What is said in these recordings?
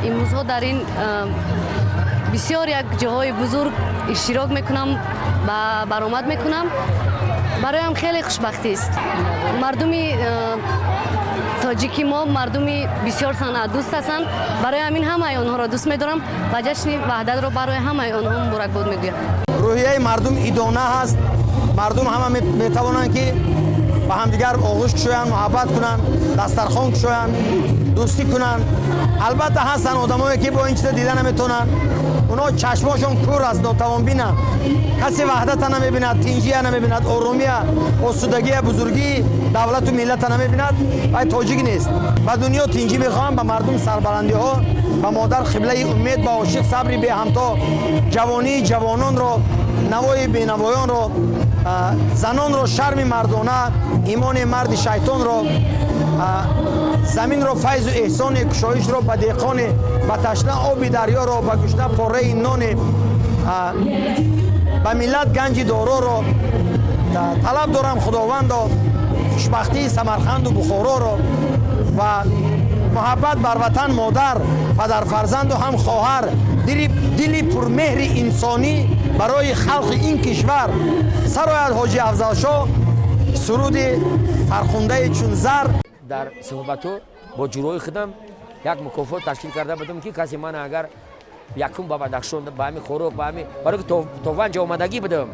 имрӯзҳо дар ин бисёр як ҷоҳои бузург иштирок мекунам ва баромад мекунам. Бароям хеле хушбахтист. Мардуми тоҷики мо мардуми бисёр санъатдӯст ҳастанд. Барои ҳамин ҳамаи онҳоро дӯст медорам ва ҷашни ваҳдатро барои ҳамаи онҳо муборакбод мегӯям. рӯҳияи мардум идона ҳаст. мардум ҳама метавонанд ки ба ҳамдигар оғӯш кушоянд, муҳаббат кунанд, дастархон кушоянд, дӯстӣ кунанд. албатта ҳастанд одамое ки бо ин чиза дида наметавонанд. онҳо чашмошон кӯр аст, нотавонбинанд. касе ваҳдата намебинад, тинҷия намебинад, оромия, осудагия, бузургии давлату миллата намебинад. вай тоҷик нест. ба дунё тинҷӣ мехоҳам, ба мардум сарбаландиҳо, ба модар қиблаи умед, ба ошиқ сабри беҳамто, ҷавонии ҷавононро, навои бенавоёнро, занонро шарми мардона, имони марди шайтонро, заминро файзу эҳсони кушоишро, ба деҳқони ба ташна оби дарёро, ба гӯшна пораи нони, ба миллат ганҷи дороро талаб дорам. худовандо хушбахтии Самарқанду Бухороро ва муҳаббат бар ватан модар, падарфарзанду ҳам хоҳар, дили пурмеҳри инсонӣ барои халқи ин кишвар. сарояд ҳоҷи Афзалшоҳ суруди фархундаи чун зар. дар суҳбатҳо бо ҷурои худам як мукофот ташкил карда будам ки касе ман агар якум ба Бадахшон ба ҳамин хӯрок ба ҳамин барои ки то ванҷа омадагӣ будам,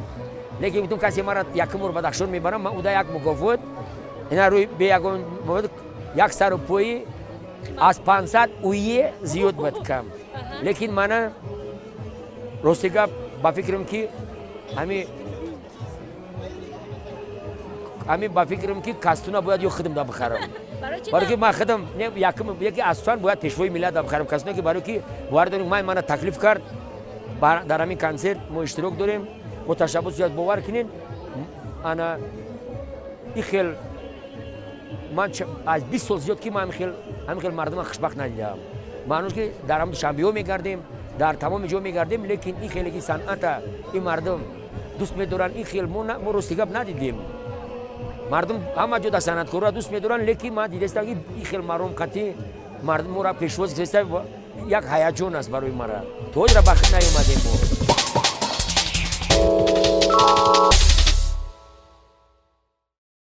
лекин гуфтам касе мара якумор Бадахшон мебарам, ман уда як мукофот ина рӯи бе ягон як сару пӯи аз 500 уие зиёд буд кам. лекин мана рости гап ба фикрам ки ҳамин ба фикрам ки кастуна бояд ё худам да бихарам. барои ки ман худам яки асосан бояд пешвои миллат да бихарам. кастуна ки барои ки бовардорем мана таклиф кард дар ҳамин консерт мо иштирок дорем, мо ташаббус зиёд бовар кинен. ана ин хел ман аз 20 сол зиёд ки ман ҳамин хел мардума хушбахт надидаам. маънуш ки дар ҳамун шанбеҳо мегардем, дар тамоми ҷо мегардем, лекин ин хеле ки санъата ин мардум дӯст медоранд, ин хел мо рости гап надидем. мардум ҳама ҷо дар санъаткорро дӯст медоранд, лекин ман дидастам ки ин хел маромкатӣ мардум моро пешвоз гирифта як ҳаяҷон аст барои мара. тоҷра ба худ наёмадем мо.